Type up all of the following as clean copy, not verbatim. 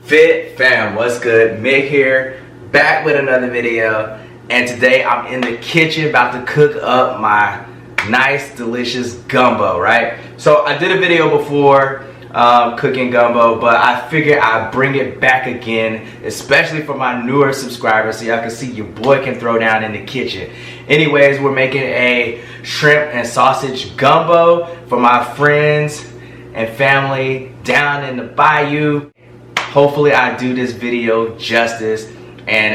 Fam, what's good? Mick here, back with another video, and today I'm in the kitchen about to cook up my nice delicious gumbo, right? So I did a video before cooking gumbo, but I figured I'd bring it back again, especially for my newer subscribers, so y'all can see your boy can throw down in the kitchen. Anyways, we're making a shrimp and sausage gumbo for my friends and family down in the bayou. Hopefully I do this video justice, and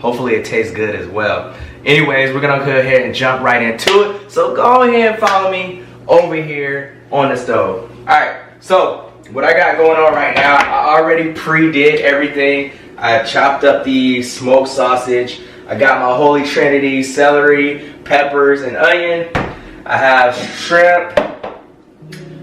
hopefully it tastes good as well. Anyways, we're gonna go ahead and jump right into it. So go ahead and follow me over here on the stove. Alright, so what I got going on right now, I already pre-did everything. I chopped up the smoked sausage. I got my holy trinity, celery, peppers, and onion. I have shrimp.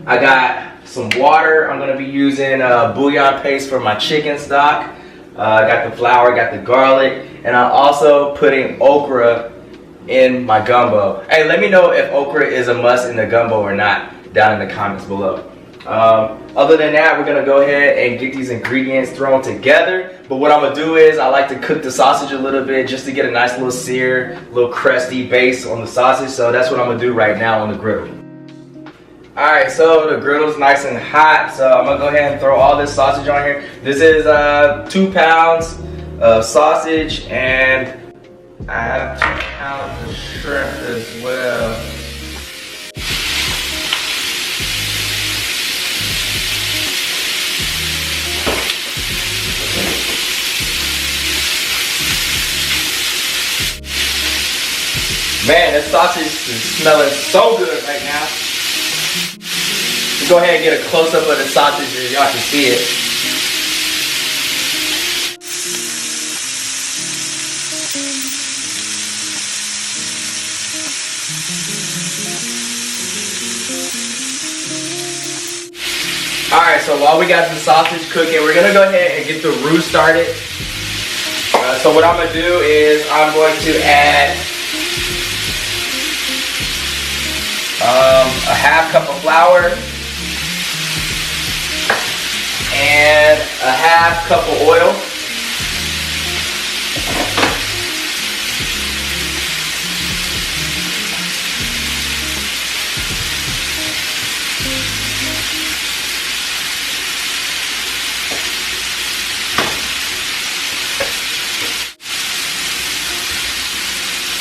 I got some water. I'm gonna be using bouillon paste for my chicken stock. I got the flour, got the garlic, and I'm also putting okra in my gumbo. Hey, let me know if okra is a must in the gumbo or not down in the comments below. Other than that, we're gonna go ahead and get these ingredients thrown together. But what I'm gonna do is I like to cook the sausage a little bit just to get a nice little sear, little crusty base on the sausage. So that's what I'm gonna do right now on the griddle. Alright, so the griddle's nice and hot, so I'm gonna go ahead and throw all this sausage on here. This is 2 pounds of sausage, and I have 2 pounds of shrimp as well. Man, this sausage is smelling so good right now. Let's go ahead and get a close-up of the sausage so y'all can see it. Alright, so while we got the sausage cooking, we're going to go ahead and get the roux started. So what I'm going to do is I'm going to add a half cup of flour and a half cup of oil.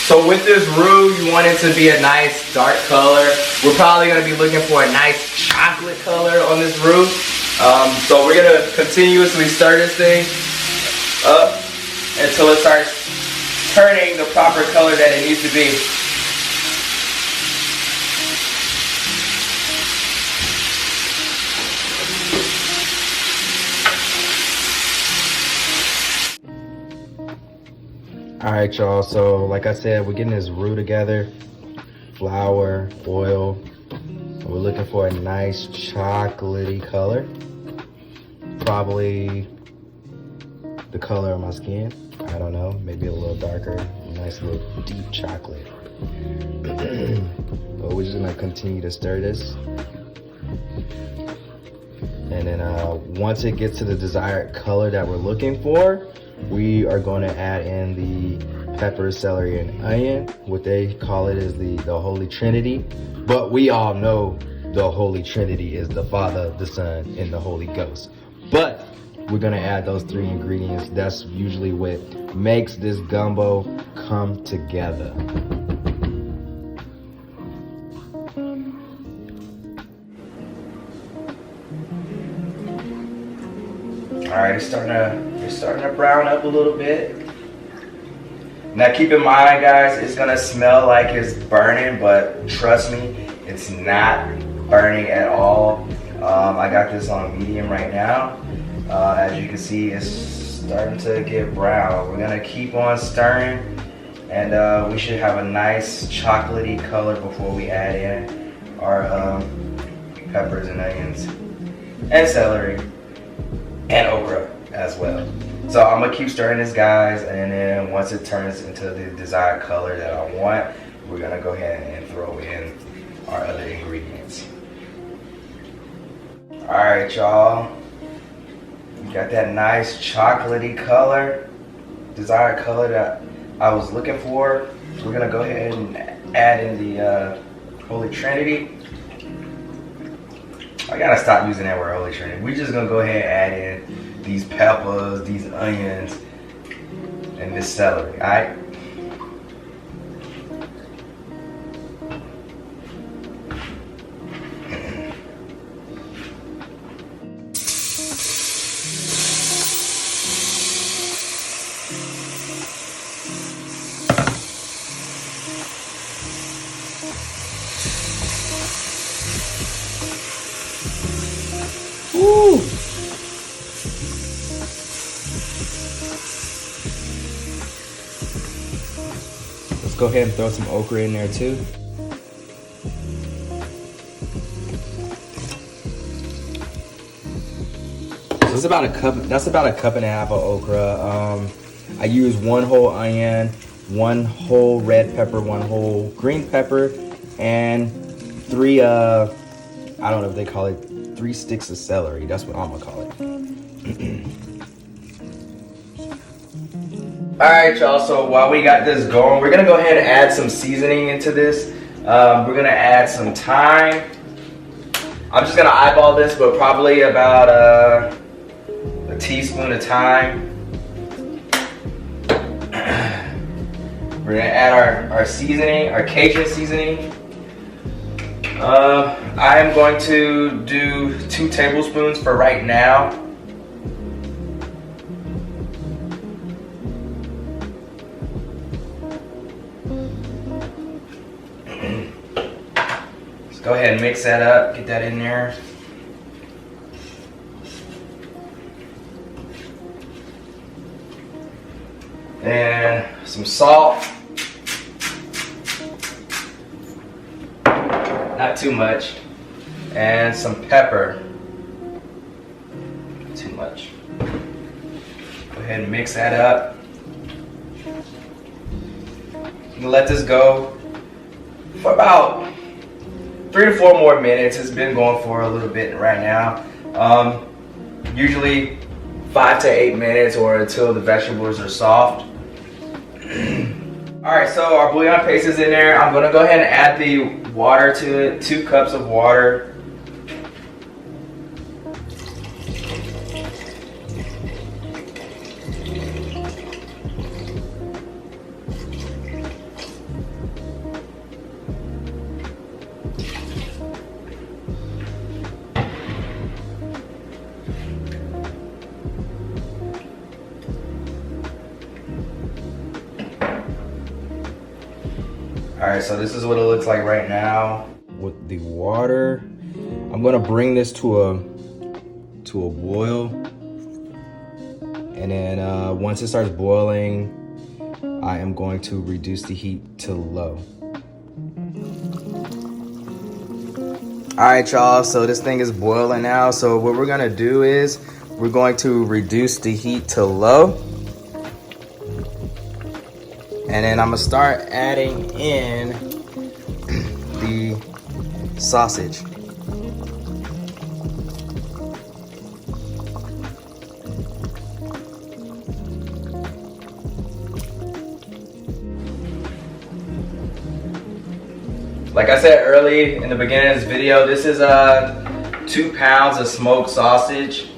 So with this roux, you want it to be a nice dark color. We're probably going to be looking for a nice chocolate color on this roux. So we're going to continuously stir this thing up until it starts turning the proper color that it needs to be. Alright y'all, so like I said, we're getting this roux together. Flour, oil. We're looking for a nice chocolatey color. Probably the color of my skin. I don't know, maybe a little darker. Nice little deep chocolate. But we're just gonna continue to stir this. And then once it gets to the desired color that we're looking for, we are going to add in the pepper, celery, and onion. What they call it is the Holy Trinity. But we all know the Holy Trinity is the Father, the Son, and the Holy Ghost. But we're going to add those 3 ingredients. That's usually what makes this gumbo come together. Alright, it's starting to brown up a little bit. Now keep in mind guys, it's gonna smell like it's burning, but trust me, it's not burning at all. I got this on medium right now. As you can see, it's starting to get brown. We're gonna keep on stirring, and we should have a nice chocolatey color before we add in our peppers and onions and celery and okra as well. So I'm gonna keep stirring this, guys, and then once it turns into the desired color that I want, we're gonna go ahead and throw in our other ingredients. Alright y'all, Got that nice chocolatey color, desired color that I was looking for. We're gonna go ahead and add in the Holy Trinity. I gotta stop using that word Holy Trinity. We're just gonna go ahead and add in these peppers, these onions, and this celery, all right? Woo! Let's go ahead and throw some okra in there too. So it's about a cup. That's about a cup and a half of okra. I use 1 whole onion, 1 whole red pepper, 1 whole green pepper, and 3 I don't know if they call it 3 sticks of celery. That's what I'm gonna call it. All right, y'all. So while we got this going, we're gonna go ahead and add some seasoning into this. We're gonna add some thyme. I'm just gonna eyeball this, but probably about a teaspoon of thyme. We're gonna add our seasoning, our Cajun seasoning. I am going to do 2 tablespoons for right now. Let's go ahead and mix that up, get that in there. And some salt. Not too much. And some pepper. Too much. Go ahead and mix that up. And let this go for about 3 to 4 more minutes. It's been going for a little bit right now. Usually 5 to 8 minutes or until the vegetables are soft. Alright, so our bouillon paste is in there. I'm going to go ahead and add the water to it, 2 cups of water. Alright, so this is what it looks like right now with the water. I'm gonna bring this to a boil, and then once it starts boiling, I am going to reduce the heat to low. Alright, y'all, so this thing is boiling now. So what we're gonna do is we're going to reduce the heat to low. And then I'm gonna start adding in the sausage. Like I said early in the beginning of this video, this is 2 pounds of smoked sausage.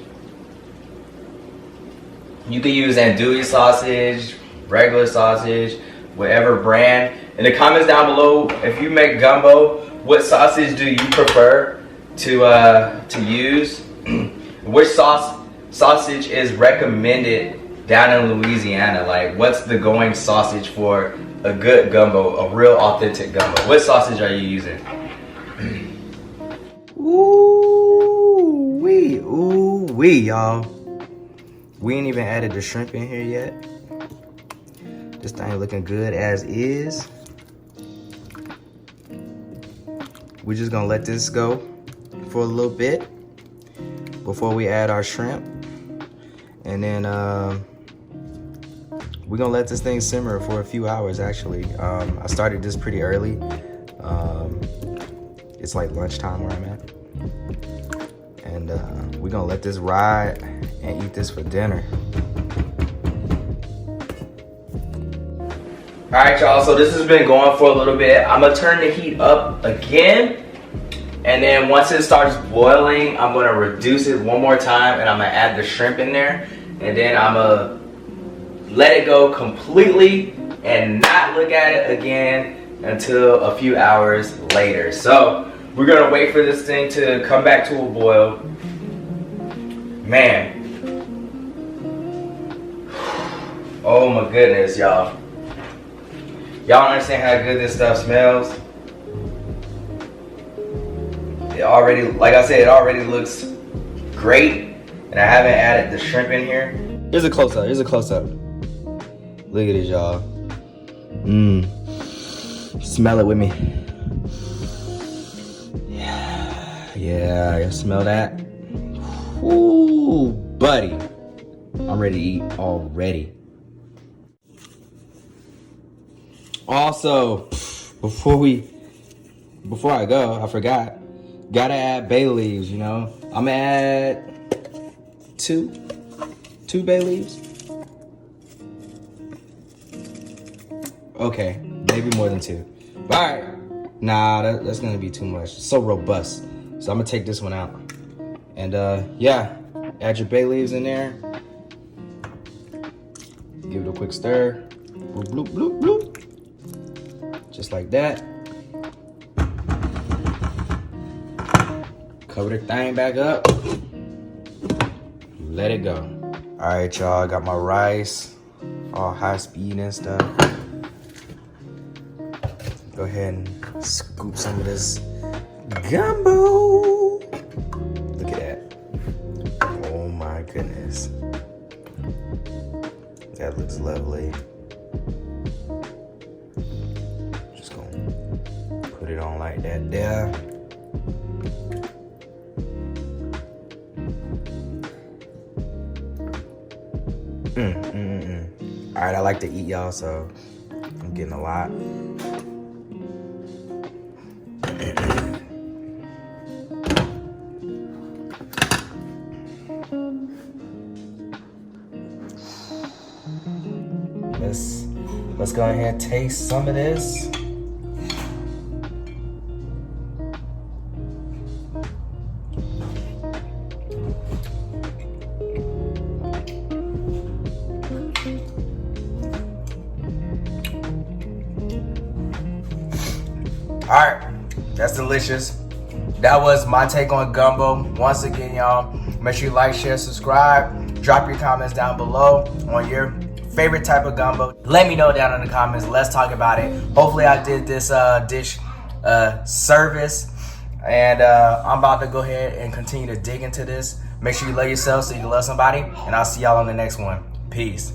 You can use andouille sausage, regular sausage, whatever brand. In the comments down below, if you make gumbo, what sausage do you prefer to use? Which sausage is recommended down in Louisiana? Like, what's the going sausage for a good gumbo, a real authentic gumbo? What sausage are you using? Ooh wee, y'all. We ain't even added the shrimp in here yet. This thing looking good as is. We're just gonna let this go for a little bit before we add our shrimp. And then we're gonna let this thing simmer for a few hours actually. I started this pretty early. It's like lunchtime where I'm at. And we're gonna let this ride and eat this for dinner. All right, y'all, so this has been going for a little bit. I'm gonna turn the heat up again. And then once it starts boiling, I'm gonna reduce it one more time and I'm gonna add the shrimp in there. And then I'm gonna let it go completely and not look at it again until a few hours later. So we're gonna wait for this thing to come back to a boil. Man. Oh my goodness, y'all. Y'all don't understand how good this stuff smells. It already, like I said, it already looks great. And I haven't added the shrimp in here. Here's a close up, here's a close up. Look at this, y'all. Smell it with me. Yeah, you smell that? Ooh, buddy. I'm ready to eat already. Also, before I go, I forgot. Gotta add bay leaves, you know. I'm gonna add two bay leaves. Okay, maybe more than two. But all right, nah, that's gonna be too much. It's so robust. So I'm gonna take this one out. And yeah, add your bay leaves in there. Give it a quick stir. Bloop, bloop, bloop, bloop. Just like that. Cover the thing back up. Let it go. All right, y'all, I got my rice, all high speed and stuff. Go ahead and scoop some of this gumbo. Look at that. Oh my goodness. That looks lovely. Just gonna put it on like that there. All right, I like to eat, y'all, so I'm getting a lot. Let's go ahead and taste some of this. All right, that's delicious. That was my take on gumbo. Once again, y'all, make sure you like, share, subscribe. Drop your comments down below on your favorite type of gumbo. Let me know down in the comments. Let's talk about it. Hopefully I did this dish service. And I'm about to go ahead and continue to dig into this. Make sure you love yourself so you can love somebody. And I'll see y'all on the next one. Peace.